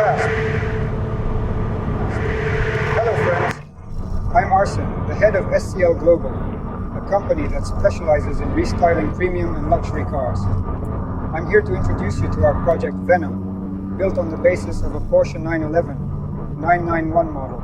fast. Hello friends, I'm Arsen, the head of SCL Global, a company that specializes in restyling premium and luxury cars. I'm here to introduce you to our project Venom, built on the basis of a Porsche 911 991 model.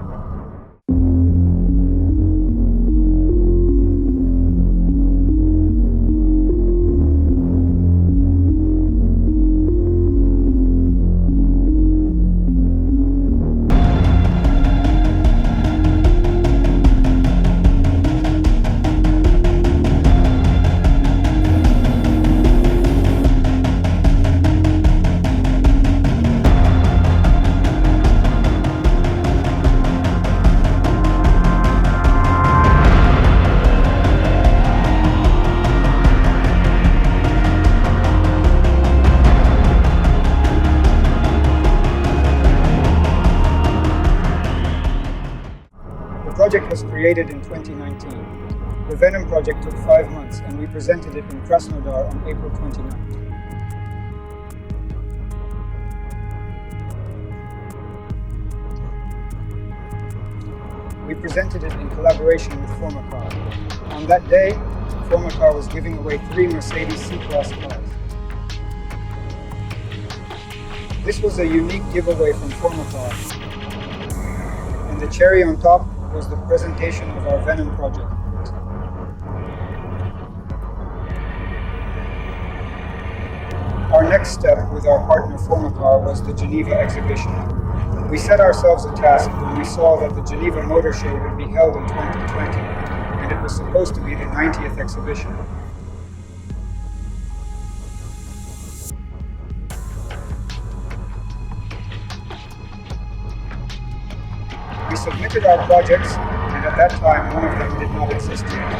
The project was created in 2019. The Venom project took 5 months and we presented it in Krasnodar on April 29th. We presented it in collaboration with Formacar. On that day, Formacar was giving away 3 Mercedes C-Class cars. This was a unique giveaway from Formacar, and the cherry on top was the presentation of our Venom project. Our next step with our partner Formacar was the Geneva exhibition. We set ourselves a task when we saw that the Geneva Motor Show would be held in 2020, and it was supposed to be the 90th exhibition. We submitted our projects, and at that time one of them did not exist yet.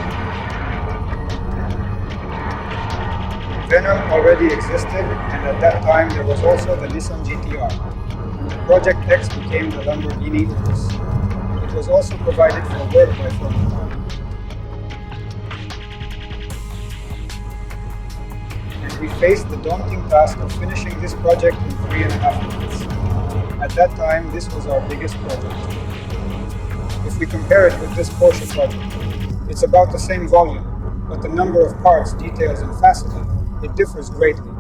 Venom already existed, and at that time there was also the Nissan GTR. Project X became the Lamborghini Urus. It was also provided for work by Formacar. And we faced the daunting task of finishing this project in 3.5 months. At that time, this was our biggest project. If we compare it with this Porsche project, it's about the same volume, but the number of parts, details, and faceting, it differs greatly.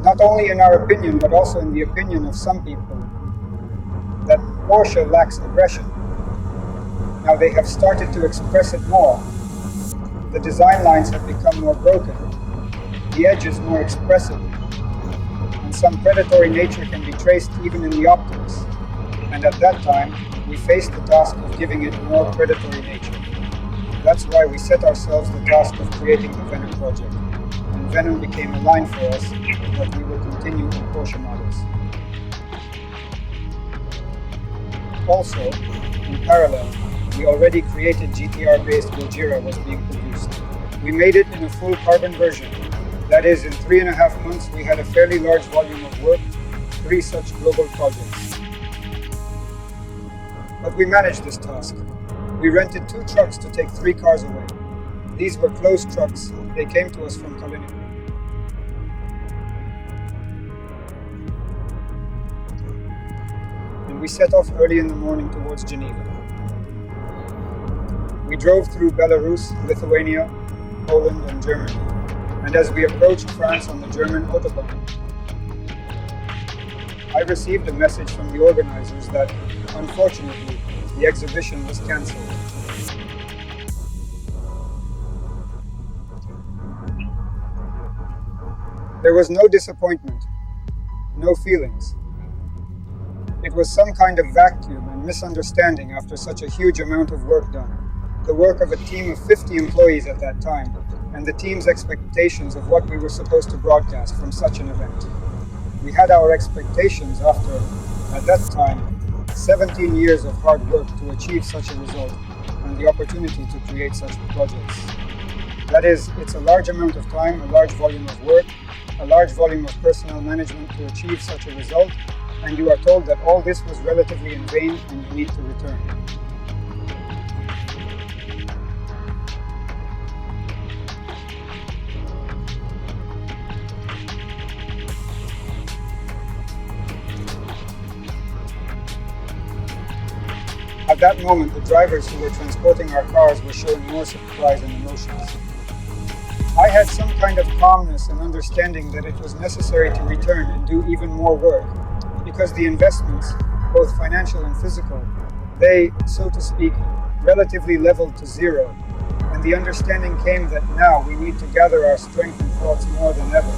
Not only in our opinion, but also in the opinion of some people, that Porsche lacks aggression. Now they have started to express it more. The design lines have become more broken, the edge is more expressive, and some predatory nature can be traced even in the optics. And at that time, we faced the task of giving it more predatory nature. That's why we set ourselves the task of creating the Venom project. And Venom became a line for us that we will continue in Porsche models. Also, in parallel, the already created GTR-based Gojira was being produced. We made it in a full carbon version. That is, in 3.5 months we had a fairly large volume of work, 3 such global projects. But we managed this task. We rented 2 trucks to take 3 cars away. These were closed trucks. They came to us from Kaliningrad. And we set off early in the morning towards Geneva. We drove through Belarus, Lithuania, Poland, and Germany. And as we approached France on the German Autobahn, I received a message from the organizers that, unfortunately, the exhibition was cancelled. There was no disappointment, no feelings. It was some kind of vacuum and misunderstanding after such a huge amount of work done. The work of a team of 50 employees at that time, and the team's expectations of what we were supposed to broadcast from such an event. We had our expectations after, at that time, 17 years of hard work to achieve such a result, and the opportunity to create such projects. That is, it's a large amount of time, a large volume of work, a large volume of personnel management to achieve such a result, and you are told that all this was relatively in vain and you need to return. that moment, the drivers who were transporting our cars were showing more surprise and emotions. I had some kind of calmness and understanding that it was necessary to return and do even more work, because the investments, both financial and physical, they, so to speak, relatively leveled to zero, and the understanding came that now we need to gather our strength and thoughts more than ever,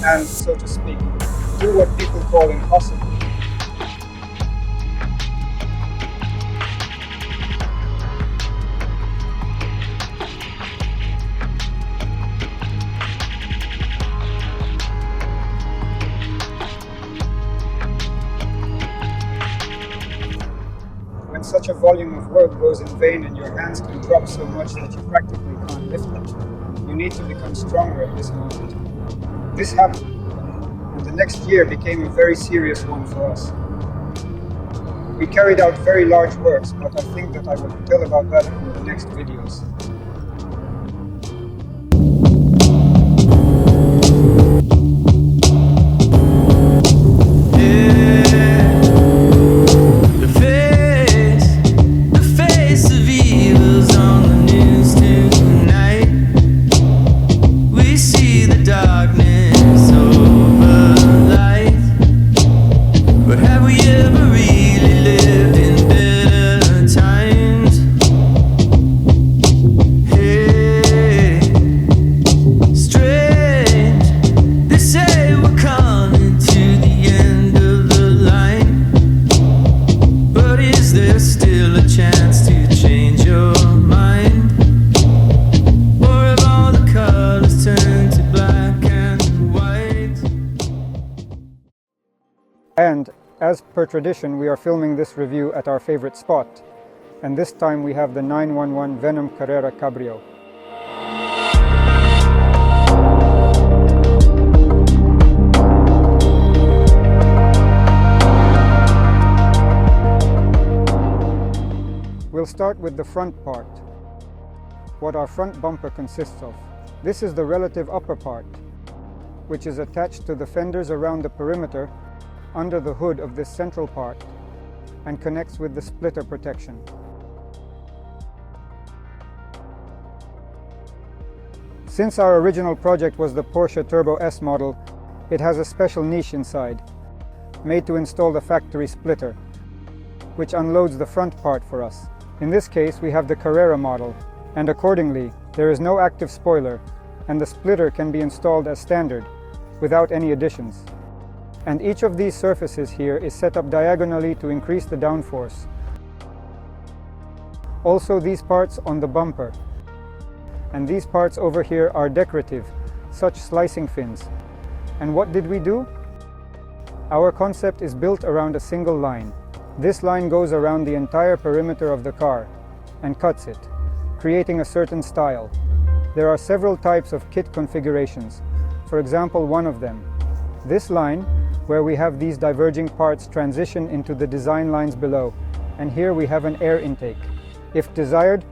and, so to speak, do what people call impossible. When such a volume of work goes in vain and your hands can drop so much that you practically can't lift them, you need to become stronger at this moment. This happened, and the next year became a very serious one for us. We carried out very large works, but I think that I will tell about that in the next videos. And, as per tradition, we are filming this review at our favorite spot, and this time we have the 911 Venom Carrera Cabrio. We'll start with the front part, what our front bumper consists of. This is the relative upper part, which is attached to the fenders around the perimeter under the hood of this central part and connects with the splitter protection. Since our original project was the Porsche Turbo S model, it has a special niche inside, made to install the factory splitter, which unloads the front part for us. In this case, we have the Carrera model, and accordingly, there is no active spoiler, and the splitter can be installed as standard, without any additions. And each of these surfaces here is set up diagonally to increase the downforce. Also, these parts on the bumper and these parts over here are decorative, such slicing fins. And what did we do? Our concept is built around a single line. This line goes around the entire perimeter of the car and cuts it, creating a certain style. There are several types of kit configurations. For example, one of them, this line, where we have these diverging parts transition into the design lines below, and here we have an air intake. If desired,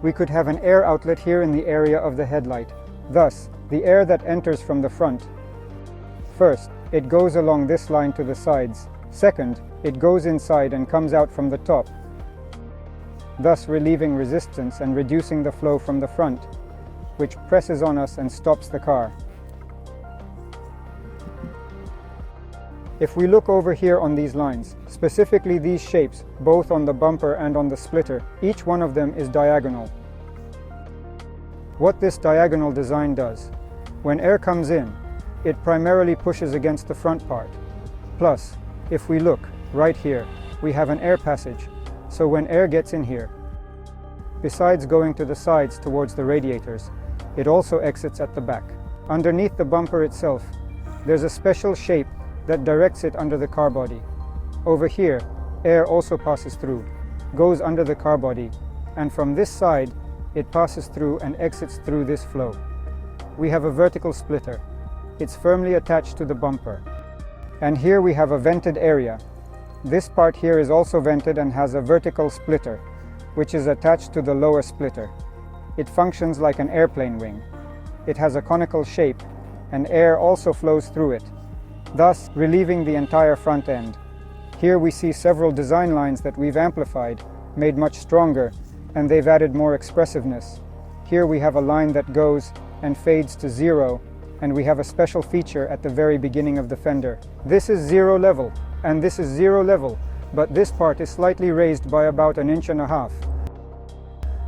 we could have an air outlet here in the area of the headlight. Thus, the air that enters from the front. First, it goes along this line to the sides. Second, it goes inside and comes out from the top, thus relieving resistance and reducing the flow from the front, which presses on us and stops the car. If we look over here on these lines, specifically these shapes, both on the bumper and on the splitter, each one of them is diagonal. What this diagonal design does, when air comes in, it primarily pushes against the front part. Plus, if we look, right here, we have an air passage, so when air gets in here, besides going to the sides towards the radiators, it also exits at the back. Underneath the bumper itself, there's a special shape that directs it under the car body. Over here, air also passes through, goes under the car body, and from this side, it passes through and exits through this flow. We have a vertical splitter. It's firmly attached to the bumper. And here we have a vented area. This part here is also vented and has a vertical splitter, which is attached to the lower splitter. It functions like an airplane wing. It has a conical shape, and air also flows through it, thus relieving the entire front end. Here we see several design lines that we've amplified made much stronger, and they've added more expressiveness. Here we have a line that goes and fades to zero, and we have a special feature at the very beginning of the fender. This is zero level, and this is zero level, but this part is slightly raised by about 1.5 inches.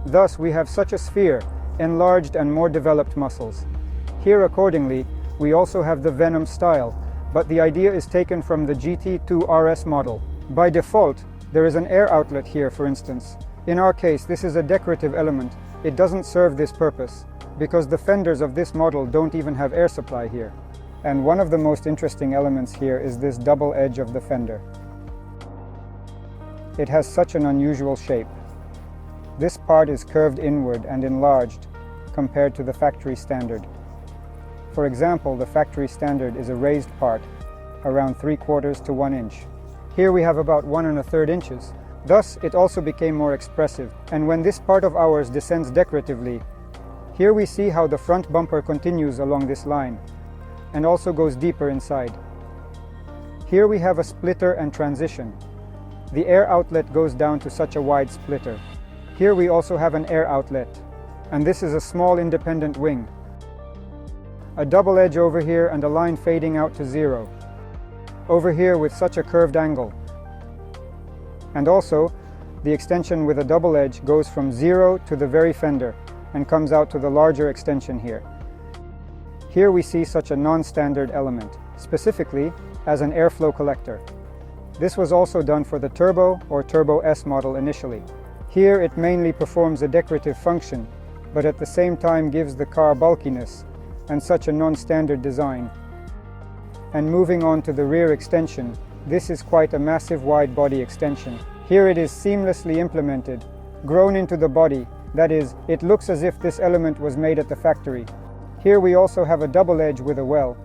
Thus we have such a sphere, enlarged and more developed muscles. Here accordingly, we also have the Venom style, but the idea is taken from the GT2 RS model. By default, there is an air outlet here, for instance. In our case, this is a decorative element. It doesn't serve this purpose, because the fenders of this model don't even have air supply here. And one of the most interesting elements here is this double edge of the fender. It has such an unusual shape. This part is curved inward and enlarged compared to the factory standard. For example, the factory standard is a raised part, around 3/4 to 1 inch. Here we have about 1 1/3 inches. Thus, it also became more expressive. And when this part of ours descends decoratively, here we see how the front bumper continues along this line, and also goes deeper inside. Here we have a splitter and transition. The air outlet goes down to such a wide splitter. Here we also have an air outlet, and this is a small independent wing. A double edge over here and a line fading out to zero. Over here with such a curved angle. And also, the extension with a double edge goes from zero to the very fender and comes out to the larger extension here. Here we see such a non-standard element, specifically as an airflow collector. This was also done for the Turbo or Turbo S model initially. Here it mainly performs a decorative function, but at the same time gives the car bulkiness and such a non-standard design. And moving on to the rear extension, this is quite a massive wide body extension. Here it is seamlessly implemented, grown into the body. That is, it looks as if this element was made at the factory. Here we also have a double edge with a well,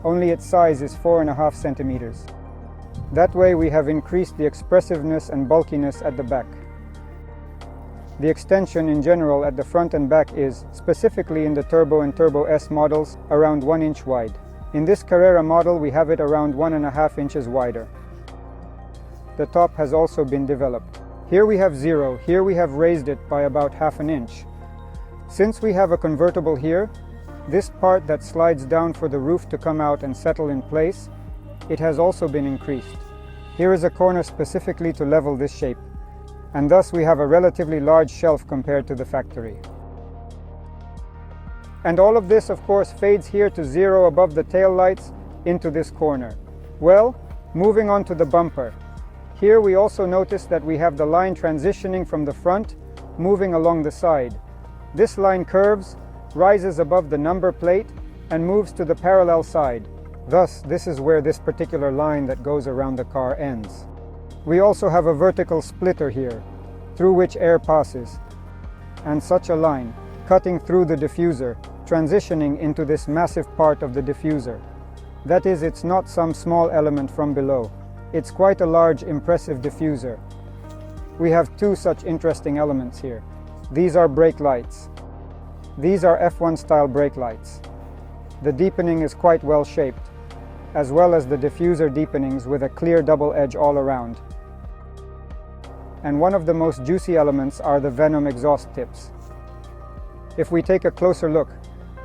only its size is 4.5 centimeters. That way we have increased the expressiveness and bulkiness at the back. The extension in general at the front and back is, specifically in the Turbo and Turbo S models, around 1 inch wide. In this Carrera model we have it around 1.5 inches wider. The top has also been developed. Here we have zero, here we have raised it by about 1/2 inch. Since we have a convertible here, this part that slides down for the roof to come out and settle in place, it has also been increased. Here is a corner specifically to level this shape, and thus we have a relatively large shelf compared to the factory. And all of this of course fades here to zero above the tail lights into this corner. Well, moving on to the bumper. Here we also notice that we have the line transitioning from the front, moving along the side. This line curves, rises above the number plate, and moves to the parallel side. Thus, this is where this particular line that goes around the car ends. We also have a vertical splitter here, through which air passes, and such a line, cutting through the diffuser, transitioning into this massive part of the diffuser. That is, it's not some small element from below. It's quite a large, impressive diffuser. We have two such interesting elements here. These are brake lights. These are F1 style brake lights. The deepening is quite well shaped, as well as the diffuser deepenings with a clear double edge all around. And one of the most juicy elements are the Venom exhaust tips. If we take a closer look,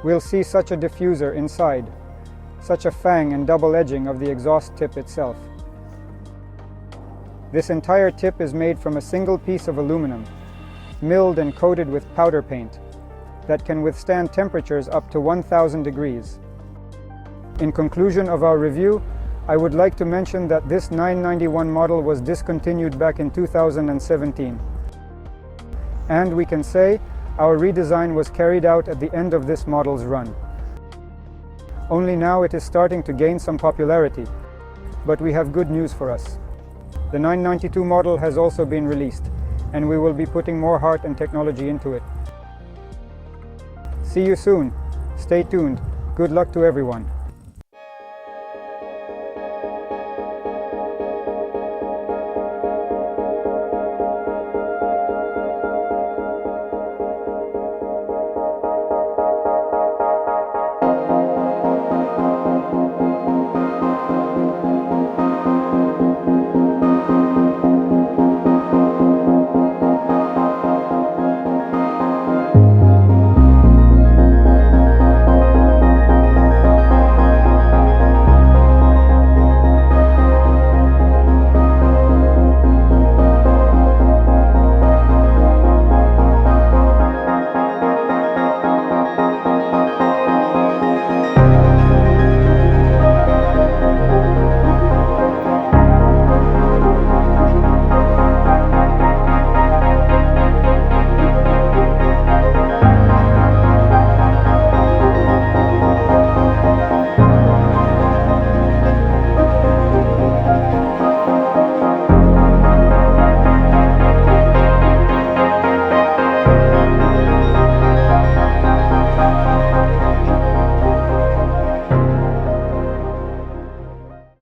we'll see such a diffuser inside, such a fang and double edging of the exhaust tip itself. This entire tip is made from a single piece of aluminum, milled and coated with powder paint, that can withstand temperatures up to 1000 degrees. In conclusion of our review, I would like to mention that this 991 model was discontinued back in 2017. And we can say our redesign was carried out at the end of this model's run. Only now it is starting to gain some popularity, but we have good news for us. The 992 model has also been released, and we will be putting more heart and technology into it. See you soon. Stay tuned. Good luck to everyone.